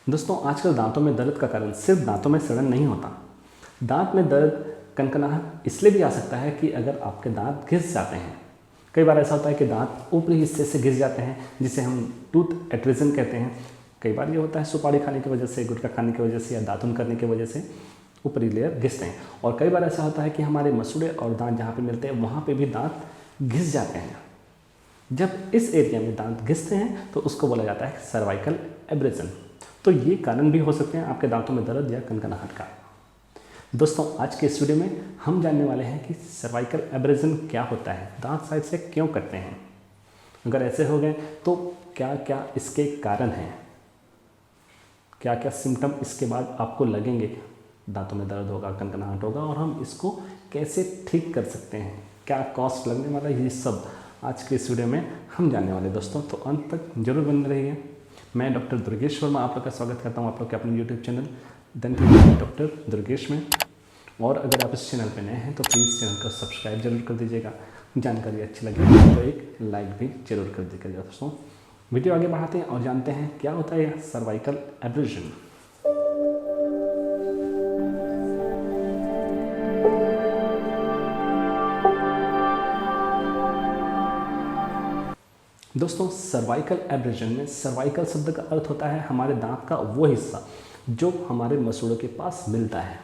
दोस्तों, आजकल दांतों में दर्द का कारण सिर्फ दांतों में सड़न नहीं होता। दांत में दर्द, कनकनाहट इसलिए भी आ सकता है कि अगर आपके दांत घिस जाते हैं। कई बार ऐसा होता है कि दांत ऊपरी हिस्से से घिस जाते हैं, जिसे हम टूथ एट्रिजन कहते हैं। कई बार ये होता है सुपारी खाने की वजह से, गुटखा खाने की वजह से या दातुन करने की वजह से ऊपरी लेयर घिसते हैं। और कई बार ऐसा होता है कि हमारे मसूड़े और दांत जहाँ पे मिलते हैं वहाँ पे भी दांत घिस जाते हैं। जब इस एरिया में दांत घिसते हैं तो उसको बोला जाता है सर्वाइकल एब्रेजन। तो ये कारण भी हो सकते हैं आपके दांतों में दर्द या कनकनाहट का। दोस्तों, आज के इस वीडियो में हम जानने वाले हैं कि सर्वाइकल एब्रेजन क्या होता है, दांत साइड से क्यों कटते हैं, अगर ऐसे हो गए तो क्या क्या इसके कारण हैं, क्या क्या सिम्टम इसके बाद आपको लगेंगे, दांतों में दर्द होगा, कनकनाहट होगा, और हम इसको कैसे ठीक कर सकते हैं, क्या कॉस्ट लगने वाला है, ये सब आज के इस वीडियो में हम जानने वाले। दोस्तों, तो अंत तक जरूर बने रहिए। मैं डॉक्टर दुर्गेश वर्मा आप लोग का स्वागत करता हूं आप लोग के अपने YouTube channel dental doctor Durgesh में। और अगर आप इस चैनल पर नए हैं तो प्लीज़ चैनल को सब्सक्राइब जरूर कर दीजिएगा। जानकारी अच्छी लगे तो एक लाइक भी जरूर कर दीजिएगा। दोस्तों, वीडियो आगे बढ़ाते हैं और जानते हैं क्या होता है सर्वाइकल एब्रेजन। दोस्तों, सर्वाइकल एब्रेजन में सर्वाइकल शब्द का अर्थ होता है हमारे दांत का वो हिस्सा जो हमारे मसूड़ों के पास मिलता है।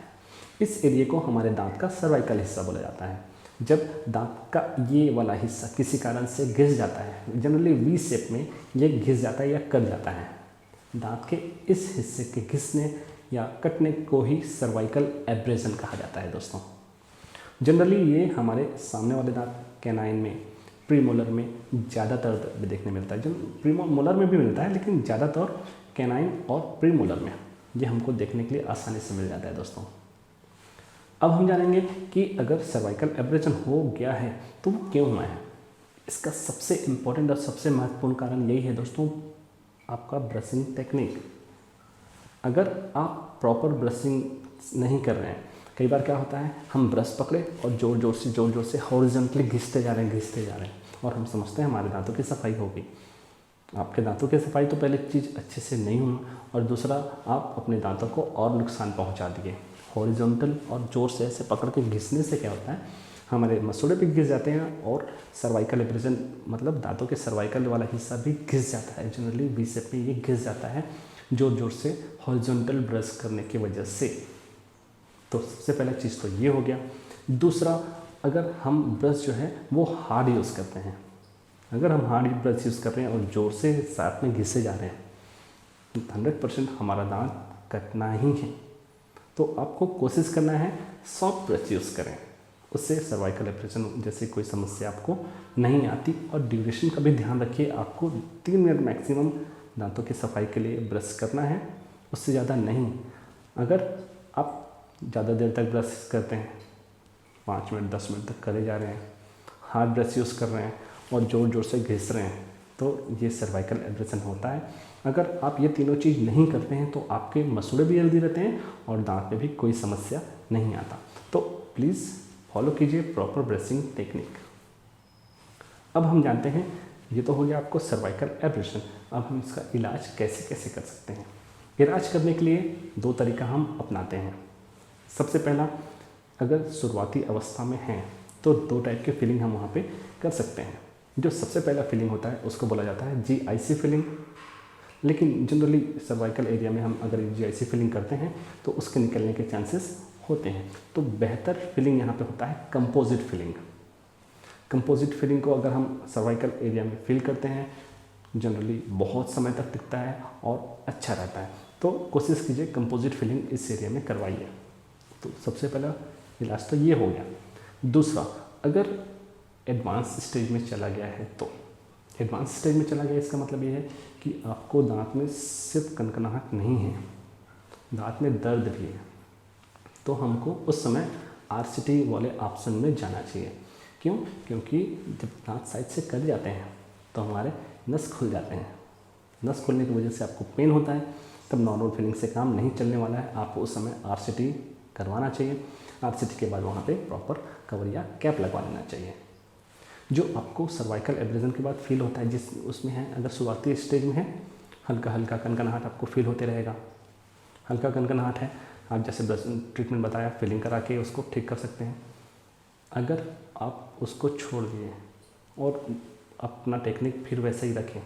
इस एरिया को हमारे दांत का सर्वाइकल हिस्सा बोला जाता है। जब दांत का ये वाला हिस्सा किसी कारण से घिस जाता है, जनरली वी शेप में ये घिस जाता है या कट जाता है, दांत के इस हिस्से के घिसने या कटने को ही सर्वाइकल एब्रेजन कहा जाता है। दोस्तों, जनरली ये हमारे सामने वाले दांत कैनाइन में, प्रीमोलर में ज़्यादातर देखने मिलता है। जो प्रीमोलर में भी मिलता है लेकिन ज़्यादातर कैनाइन और प्रीमोलर में ये हमको देखने के लिए आसानी से मिल जाता है। दोस्तों, अब हम जानेंगे कि अगर सर्वाइकल एब्रेजन हो गया है तो वो क्यों हुआ है। इसका सबसे इम्पोर्टेंट और सबसे महत्वपूर्ण कारण यही है दोस्तों, आपका ब्रशिंग टेक्निक। अगर आप प्रॉपर ब्रशिंग नहीं कर रहे हैं, कई बार क्या होता है हम ब्रश पकड़े और जोर जोर से हॉरिजॉन्टली घिसते जा रहे हैं और हम समझते हैं हमारे दांतों की सफाई होगी। आपके दांतों की सफाई तो पहले चीज़ अच्छे से नहीं हुई, और दूसरा आप अपने दांतों को और नुकसान पहुंचा दिए। हॉरिजॉन्टल और जोर से ऐसे पकड़ के घिसने से क्या होता है, हमारे मसूड़े भी घिस जाते हैं और सर्वाइकल एब्रेजन मतलब दांतों के सर्वाइकल वाला हिस्सा भी घिस जाता है। जनरली वी शेप में ये घिस जाता है जोर से हॉरिजॉन्टल ब्रश करने की वजह से। तो सबसे पहला चीज़ तो ये हो गया। दूसरा, अगर हम ब्रश जो है वो हार्ड यूज़ करते हैं, अगर हम हार्ड ब्रश यूज़ कर रहे हैं और ज़ोर से साथ में घिसे जा रहे हैं तो 100% हमारा दांत कटना ही है। तो आपको कोशिश करना है सॉफ्ट ब्रश यूज़ करें, उससे सर्वाइकल एब्रेजन जैसे कोई समस्या आपको नहीं आती। और ड्यूरेशन का भी ध्यान रखिए, आपको 3 मिनट मैक्सिमम दांतों की सफाई के लिए ब्रश करना है, उससे ज़्यादा नहीं। अगर आप ज़्यादा देर तक ब्रश करते हैं, 5 मिनट 10 मिनट तक करे जा रहे हैं, हार्ड ब्रश यूज़ कर रहे हैं और जोर से घिस रहे हैं, तो ये सर्वाइकल एब्रेजन होता है। अगर आप ये तीनों चीज़ नहीं करते हैं तो आपके मसूड़े भी हेल्दी रहते हैं और दांत में भी कोई समस्या नहीं आता। तो प्लीज़ फॉलो कीजिए प्रॉपर ब्रशिंग टेक्निक। अब हम जानते हैं, ये तो हो गया आपको सर्वाइकल एब्रेजन। अब हम इसका इलाज कैसे कैसे कर सकते हैं। इलाज करने के लिए 2 तरीका हम अपनाते हैं। सबसे पहला, अगर शुरुआती अवस्था में हैं तो 2 टाइप के फीलिंग हम वहाँ पे कर सकते हैं। जो सबसे पहला फीलिंग होता है उसको बोला जाता है GIC फीलिंग। लेकिन जनरली सर्वाइकल एरिया में हम अगर GIC फीलिंग करते हैं तो उसके निकलने के चांसेस होते हैं। तो बेहतर फीलिंग यहाँ पे होता है कंपोजिट फीलिंग। कंपोजिट फीलिंग को अगर हम सर्वाइकल एरिया में फील करते हैं, जनरली बहुत समय तक टिकता है और अच्छा रहता है। तो कोशिश कीजिए कंपोजिट फीलिंग इस एरिया में करवाइए। तो सबसे पहला इलाज तो ये हो गया। दूसरा, अगर एडवांस स्टेज में चला गया है तो एडवांस स्टेज में चला गया इसका मतलब ये है कि आपको दांत में सिर्फ कनकनाहट नहीं है, दांत में दर्द भी है, तो हमको उस समय RCT वाले ऑप्शन में जाना चाहिए। क्यों? क्योंकि जब दांत साइड से कट जाते हैं तो हमारे नस खुल जाते हैं। नस खुलने की वजह से आपको पेन होता है, तब नॉर्मल फीलिंग से काम नहीं चलने वाला है। आपको उस समय RCT करवाना चाहिए। RCT के बाद वहाँ पे प्रॉपर कवर या कैप लगवा लेना चाहिए। जो आपको सर्वाइकल एब्रेजन के बाद फील होता है जिस उसमें है, अगर शुरुआती स्टेज में है, हल्का हल्का कनकनाहट आपको फील होते रहेगा। हल्का कनकनाहट है, आप जैसे ब्रश ट्रीटमेंट बताया फिलिंग करा के उसको ठीक कर सकते हैं। अगर आप उसको छोड़ दिए और अपना टेक्निक फिर वैसे ही रखें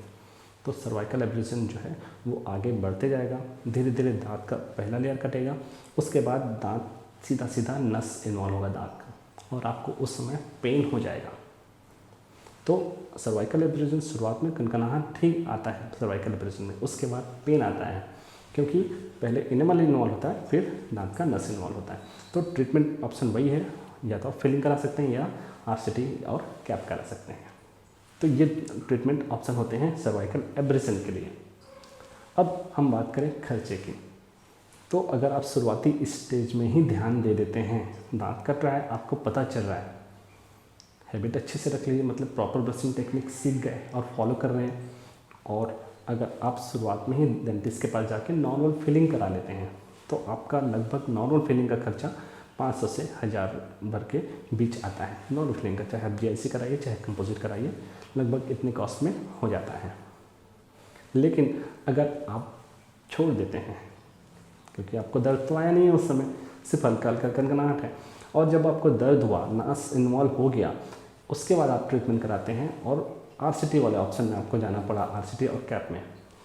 तो सर्वाइकल एब्रेजन जो है वो आगे बढ़ते जाएगा। धीरे धीरे दांत का पहला लेयर कटेगा, उसके बाद दांत सीधा सीधा नस इन्वॉल्व होगा दांत का और आपको उस समय पेन हो जाएगा। तो सर्वाइकल एब्रेजन शुरुआत में कनकनाहट ठीक आता है सर्वाइकल एब्रेजन में, उसके बाद पेन आता है क्योंकि पहले इनेमल इन्वॉल्व होता है फिर दांत का नस इन्वॉल्व होता है। तो ट्रीटमेंट ऑप्शन वही है, या तो आप फिलिंग करा सकते हैं या आरसीटी और कैप करा सकते हैं। तो ये ट्रीटमेंट ऑप्शन होते हैं सर्वाइकल एब्रेजन के लिए। अब हम बात करें खर्चे की, तो अगर आप शुरुआती स्टेज में ही ध्यान दे देते हैं, दांत कट रहा है आपको पता चल रहा है, हैबिट अच्छे से रख लीजिए, मतलब प्रॉपर ब्रशिंग टेक्निक सीख गए और फॉलो कर रहे हैं, और अगर आप शुरुआत में ही डेंटिस्ट के पास जाके नॉर्मल फिलिंग करा लेते हैं तो आपका लगभग नॉर्मल फिलिंग का खर्चा 500 से 1000 भर के बीच आता है। नॉर्मल फिलिंग का चाहे आप जीआईसी कराइए चाहे कंपोजिट कराइए, लगभग इतने कॉस्ट में हो जाता है। लेकिन अगर आप छोड़ देते हैं, क्योंकि आपको दर्द तो आया नहीं है उस समय, सिर्फ हल्का हल्का कनकनाहट है, और जब आपको दर्द हुआ, नस इन्वॉल्व हो गया, उसके बाद आप ट्रीटमेंट कराते हैं और आरसीटी वाले ऑप्शन में आपको जाना पड़ा, आरसीटी और कैप में,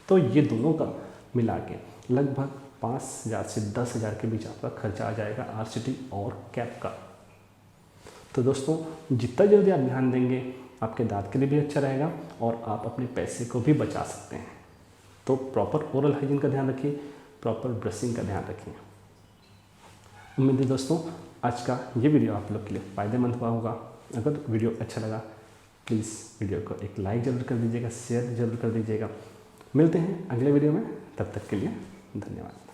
तो ये दोनों का मिला के लगभग 5000 से 10,000 के बीच आपका खर्चा आ जाएगा आरसीटी और कैप का। तो दोस्तों जितना जल्दी आप ध्यान देंगे आपके दांत के लिए भी अच्छा रहेगा और आप अपने पैसे को भी बचा सकते हैं। तो प्रॉपर ओरल हाइजीन का ध्यान रखिए, प्रॉपर ब्रशिंग का ध्यान रखिए। उम्मीद है दोस्तों आज का ये वीडियो आप लोग के लिए फ़ायदेमंद हुआ होगा। अगर वीडियो अच्छा लगा प्लीज़ वीडियो को एक लाइक ज़रूर कर दीजिएगा, शेयर ज़रूर कर दीजिएगा। मिलते हैं अगले वीडियो में, तब तक के लिए धन्यवाद।